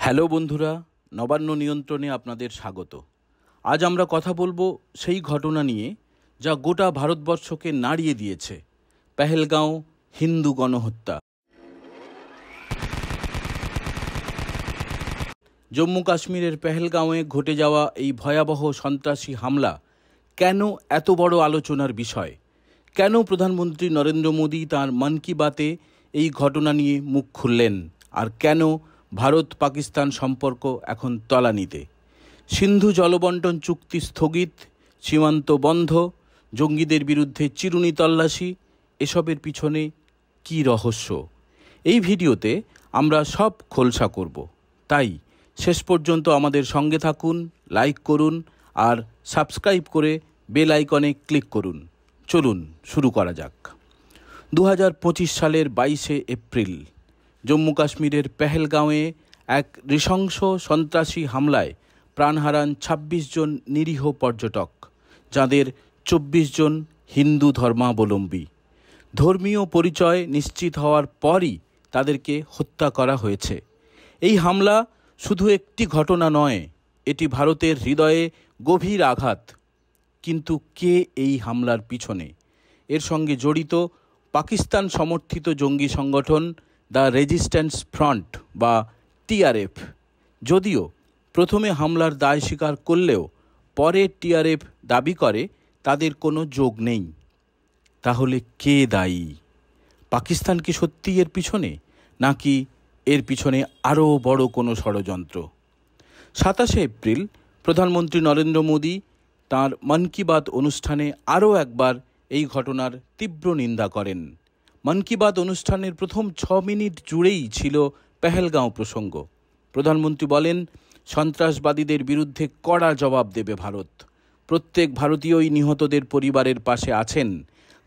Hello বন্ধুরা, নবান্ন নিয়ন্ত্রণে আপনাদের স্বাগত। আজ আমরা কথা বলবো সেই ঘটনা নিয়ে যা গোটা ভারতবর্ষকে নাড়িয়ে দিয়েছে, পেহেলগাঁও হিন্দু গণহত্যা। জম্মু কাশ্মীরের পেহেলগাঁওয়ে ঘটে যাওয়া এই ভয়াবহ সন্ত্রাসী হামলা কেন এত বড় আলোচনার বিষয়? কেন প্রধানমন্ত্রী নরেন্দ্র মোদী তাঁর মন কি বাতে এই ঘটনা নিয়ে মুখ খুললেন? আর কেন ভারত পাকিস্তান সম্পর্ক এখন তলানিতে? সিন্ধু জলবন্টন চুক্তি স্থগিত, সীমান্ত বন্ধ, জঙ্গিদের বিরুদ্ধে চিরুনি তল্লাশি, এসবের পিছনে কী রহস্য? এই ভিডিওতে আমরা সব খোলসা করব। তাই শেষ পর্যন্ত আমাদের সঙ্গে থাকুন, লাইক করুন আর সাবস্ক্রাইব করে বেল আইকনে ক্লিক করুন। চলুন শুরু করা যাক। 2025 সালের 22শে এপ্রিল জম্মু কাশ্মীরের পেহেলগাঁওয়ে এক নৃশংস সন্ত্রাসী হামলায় প্রাণ হারান 26 জন নিরীহ পর্যটক, যাদের 24 জন হিন্দু ধর্মাবলম্বী। ধর্মীয় পরিচয় নিশ্চিত হওয়ার পরই তাদেরকে হত্যা করা হয়েছে। এই হামলা শুধু একটি ঘটনা নয়, এটি ভারতের হৃদয়ে গভীর আঘাত। কিন্তু কে এই হামলার পিছনে? এর সঙ্গে জড়িত পাকিস্তান সমর্থিত জঙ্গি সংগঠন দ্য রেজিস্ট্যান্স ফ্রন্ট বা টিআরএফ। যদিও প্রথমে হামলার দায় স্বীকার করলেও পরে টিআরএফ দাবি করে তাদের কোনো যোগ নেই। তাহলে কে দায়ী? পাকিস্তান কি সত্যি এর পিছনে, নাকি এর পিছনে আরও বড় কোনো ষড়যন্ত্র? 27শে এপ্রিল প্রধানমন্ত্রী নরেন্দ্র মোদী তাঁর মন কি বাত অনুষ্ঠানে আরও একবার এই ঘটনার তীব্র নিন্দা করেন। মন কি বাত অনুষ্ঠানের প্রথম 6 মিনিট জুড়েই ছিল পেহেলগাঁও প্রসঙ্গ। প্রধানমন্ত্রী বলেন, সন্ত্রাসবাদীদের বিরুদ্ধে কড়া জবাব দেবে ভারত। প্রত্যেক ভারতীয়ই নিহতদের পরিবারের পাশে আছেন।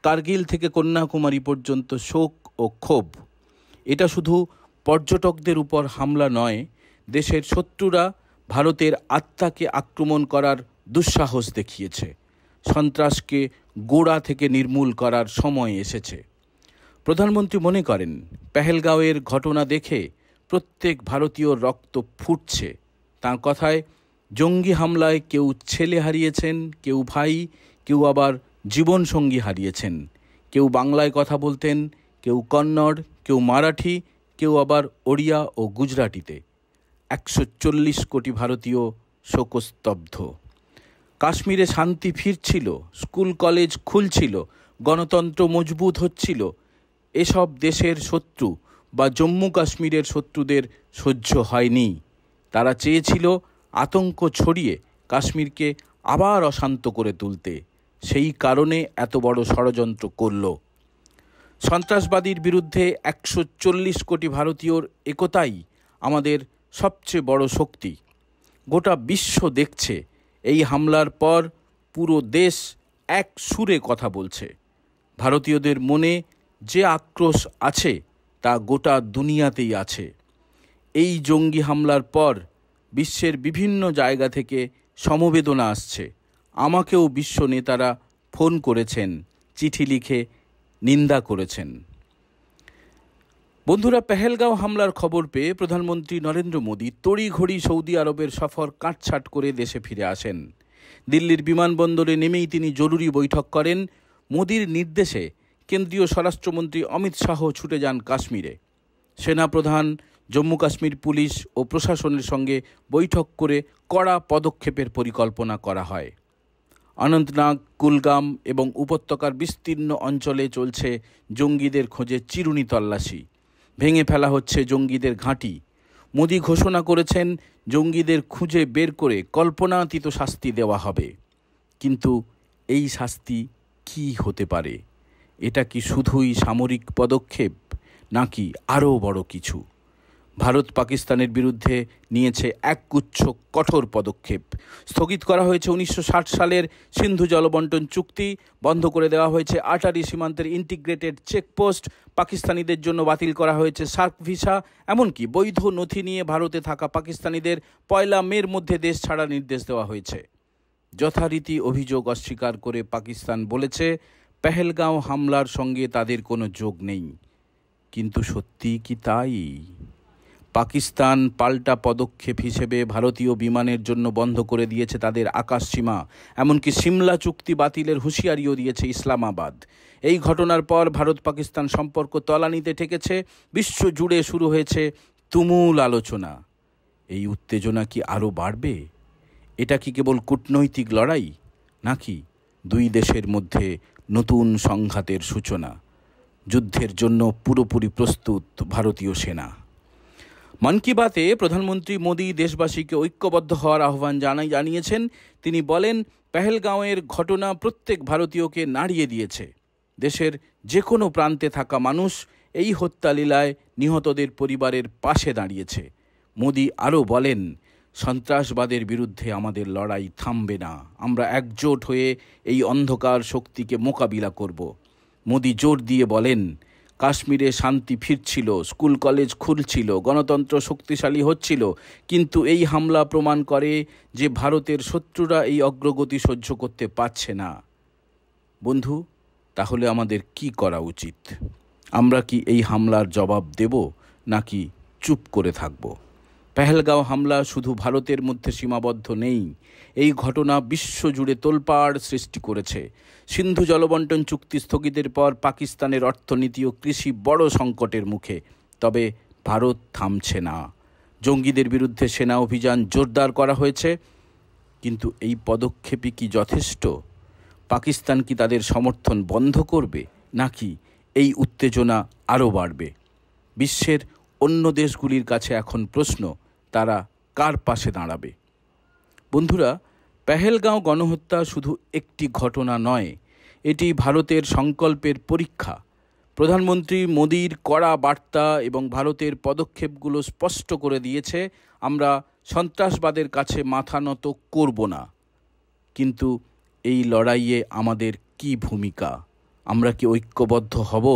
কার্গিল থেকে কন্যাকুমারী পর্যন্ত শোক ও ক্ষোভ। এটা শুধু পর্যটকদের উপর হামলা নয়, দেশের শত্রুরা ভারতের আত্মাকে আক্রমণ করার দুঃসাহস দেখিয়েছে। সন্ত্রাসকে গোড়া থেকে নির্মূল করার সময় এসেছে। প্রধানমন্ত্রী মনে করেন, পেহেলগাঁওয়ের ঘটনা দেখে প্রত্যেক ভারতীয় রক্ত ফুটছে। তাঁর কথায়, জঙ্গি হামলায় কেউ ছেলে হারিয়েছেন, কেউ ভাই, কেউ আবার জীবনসঙ্গী হারিয়েছেন। কেউ বাংলায় কথা বলতেন, কেউ কন্নড়, কেউ মারাঠি, কেউ আবার ওড়িয়া ও গুজরাটিতে। 140 কোটি ভারতীয় শোকস্তব্ধ। কাশ্মীরে শান্তি ফিরছিল, স্কুল কলেজ খুলছিল, গণতন্ত্র মজবুত হচ্ছিল। এসব দেশের শত্রু বা জম্মু কাশ্মীরের শত্রুদের সহ্য হয়নি। তারা চেয়েছিল আতঙ্ক ছড়িয়ে কাশ্মীরকে আবার অশান্ত করে তুলতে। সেই কারণে এত বড় ষড়যন্ত্র করল। সন্ত্রাসবাদীর বিরুদ্ধে 140 কোটি ভারতীয়র একতাই আমাদের সবচেয়ে বড় শক্তি। গোটা বিশ্ব দেখছে, এই হামলার পর পুরো দেশ এক সুরে কথা বলছে। ভারতীয়দের মনে যে আক্রোশ আছে তা গোটা দুনিয়াতেই আছে। এই জঙ্গি হামলার পর বিশ্বের বিভিন্ন জায়গা থেকে সমবেদনা আসছে। আমাকেও বিশ্ব নেতারা ফোন করেছেন, চিঠি লিখে নিন্দা করেছেন। বন্ধুরা, পেহেলগাঁও হামলার খবর পেয়ে প্রধানমন্ত্রী নরেন্দ্র মোদী তড়িঘড়ি সৌদি আরবের সফর কাটছাঁট করে দেশে ফিরে আসেন। দিল্লির বিমানবন্দরে নেমেই তিনি জরুরি বৈঠক করেন। মোদীর নির্দেশে কেন্দ্রীয় স্বরাষ্ট্রমন্ত্রী অমিত শাহ ছুটে যান কাশ্মীরে। সেনাপ্রধান, জম্মু কাশ্মীর পুলিশ ও প্রশাসনের সঙ্গে বৈঠক করে কড়া পদক্ষেপের পরিকল্পনা করা হয়। অনন্তনাগ, কুলগাম এবং উপত্যকার বিস্তীর্ণ অঞ্চলে চলছে জঙ্গিদের খোঁজে চিরুনি তল্লাশি। ভেঙে ফেলা হচ্ছে জঙ্গিদের ঘাঁটি। মোদী ঘোষণা করেছেন, জঙ্গিদের খুঁজে বের করে কল্পনাতীত শাস্তি দেওয়া হবে। কিন্তু এই শাস্তি কি হতে পারে? এটা কি শুধুই সামরিক পদক্ষেপ, নাকি আরও বড় কিছু? ভারত পাকিস্তানের বিরুদ্ধে নিয়েছে একগুচ্ছ কঠোর পদক্ষেপ। স্থগিত করা হয়েছে 1960 সালের সিন্ধু জলবন্টন চুক্তি, বন্ধ করে দেওয়া হয়েছে আটারি সীমান্তের ইন্টিগ্রেটেড চেকপোস্ট, পাকিস্তানিদের জন্য বাতিল করা হয়েছে সার্ক ভিসা, এমনকি বৈধ নথি নিয়ে ভারতে থাকা পাকিস্তানিদের 1 মের মধ্যে দেশ ছাড়ার নির্দেশ দেওয়া হয়েছে। যথারীতি অভিযোগ অস্বীকার করে পাকিস্তান বলেছে, পেহেলগাঁও হামলার সঙ্গে তাদের কোনো যোগ নেই। কিন্তু সত্যি কি তাই? পাকিস্তান পাল্টা পদক্ষেপ হিসেবে ভারতীয় বিমানের জন্য বন্ধ করে দিয়েছে তাদের আকাশসীমা, এমনকি সিমলা চুক্তি বাতিলের হুঁশিয়ারিও দিয়েছে ইসলামাবাদ। এই ঘটনার পর ভারত পাকিস্তান সম্পর্ক তলানিতে ঠেকেছে, বিশ্ব জুড়ে শুরু হয়েছে তুমুল আলোচনা। এই উত্তেজনা কি আরও বাড়বে? এটা কি কেবল কূটনৈতিক লড়াই, নাকি দুই দেশের মধ্যে নতুন সংঘাতের সূচনা? যুদ্ধের জন্য পুরোপুরি প্রস্তুত ভারতীয় সেনা। মন কি বাতে প্রধানমন্ত্রী মোদী দেশবাসীকে ঐক্যবদ্ধ হওয়ার আহ্বান জানিয়েছেন। তিনি বলেন, পেহেলগাঁওয়ের ঘটনা প্রত্যেক ভারতীয়কে নাড়িয়ে দিয়েছে। দেশের যে কোনো প্রান্তে থাকা মানুষ এই হত্যালীলায় নিহতদের পরিবারের পাশে দাঁড়িয়েছে। মোদী আরও বলেন, সন্ত্রাসবাদের বিরুদ্ধে আমাদের লড়াই থামবে না। আমরা একজোট হয়ে এই অন্ধকার শক্তিকে মোকাবিলা করব। মোদী জোর দিয়ে বলেন, কাশ্মীরে শান্তি ফিরছিল, স্কুল কলেজ খুলছিল, গণতন্ত্র শক্তিশালী হচ্ছিল, কিন্তু এই হামলা প্রমাণ করে যে ভারতের শত্রুরা এই অগ্রগতি সহ্য করতে পারছে না। বন্ধু, তাহলে আমাদের কি করা উচিত? আমরা কি এই হামলার জবাব দেব, নাকি চুপ করে থাকব? পেহেলগাঁও হামলা শুধু ভারতের মধ্যে সীমাবদ্ধ নেই। এই ঘটনা বিশ্বজুড়ে তোলপাড় সৃষ্টি করেছে। সিন্ধু জলবন্টন চুক্তি স্থগিতের পর পাকিস্তানের অর্থনীতি ও কৃষি বড় সংকটের মুখে। তবে ভারত থামছে না। জঙ্গিদের বিরুদ্ধে সেনা অভিযান জোরদার করা হয়েছে। কিন্তু এই পদক্ষেপই কি যথেষ্ট? পাকিস্তান কি তাদের সমর্থন বন্ধ করবে, নাকি এই উত্তেজনা আরও বাড়বে? বিশ্বের অন্য দেশগুলির কাছে এখন প্রশ্ন, তারা কার পাশে দাঁড়াবে? বন্ধুরা, পেহেলগাঁও গণহত্যা শুধু একটি ঘটনা নয়, এটি ভারতের সংকল্পের পরীক্ষা। প্রধানমন্ত্রী মোদীর কড়া বার্তা এবং ভারতের পদক্ষেপগুলো স্পষ্ট করে দিয়েছে, আমরা সন্ত্রাসবাদের কাছে মাথা নত করব না। কিন্তু এই লড়াইয়ে আমাদের কি ভূমিকা? আমরা কি ঐক্যবদ্ধ হব,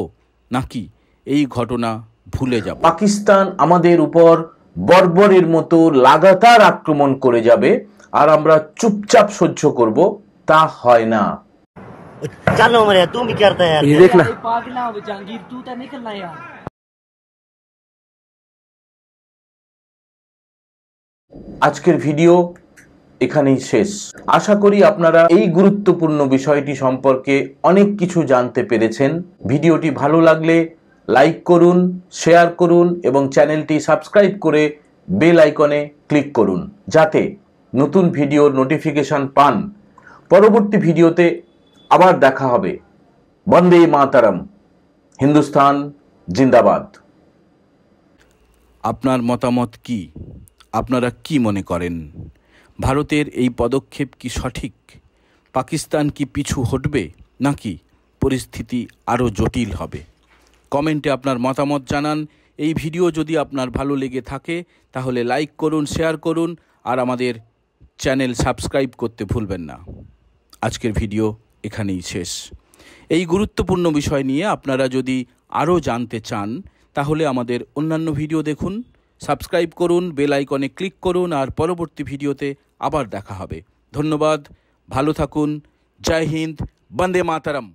নাকি এই ঘটনা ভুলে যাব? পাকিস্তান আমাদের উপর বর্বরের মতো লাগাতার আক্রমণ করে যাবে আর আমরা চুপচাপ সহ্য করব, তা হয় না। चलो मरे तू भी करता है यार, ये देख ना पागल हो जहांगीर, तू तो निकलना यार। আজকের ভিডিও এখানেই শেষ। আশা করি আপনারা এই গুরুত্বপূর্ণ বিষয়টি সম্পর্কে অনেক কিছু জানতে পেরেছেন। ভিডিওটি ভালো লাগলে লাইক করুন, শেয়ার করুন এবং চ্যানেলটি সাবস্ক্রাইব করে বেল আইকনে ক্লিক করুন, যাতে নতুন ভিডিওর নোটিফিকেশন পান। পরবর্তী ভিডিওতে আবার দেখা হবে। বন্দে মাতরম, হিন্দুস্তান জিন্দাবাদ। আপনার মতামত কি? আপনারা কি মনে করেন? ভারতের এই পদক্ষেপ কি সঠিক? পাকিস্তান কি পিছু হটবে, নাকি পরিস্থিতি আরও জটিল হবে? কমেন্টে আপনার মতামত জানান। এই ভিডিও যদি আপনার ভালো লেগে থাকে তাহলে লাইক করুন, শেয়ার করুন আর আমাদের চ্যানেল সাবস্ক্রাইব করতে ভুলবেন না। আজকের ভিডিও এখানেই শেষ। এই গুরুত্বপূর্ণ বিষয় নিয়ে আপনারা যদি আরও জানতে চান তাহলে আমাদের অন্যান্য ভিডিও দেখুন, সাবস্ক্রাইব করুন, বেল আইকনে ক্লিক করুন আর পরবর্তী ভিডিওতে আবার দেখা হবে। ধন্যবাদ, ভালো থাকুন, জয় হিন্দ, বন্দে মাতরম।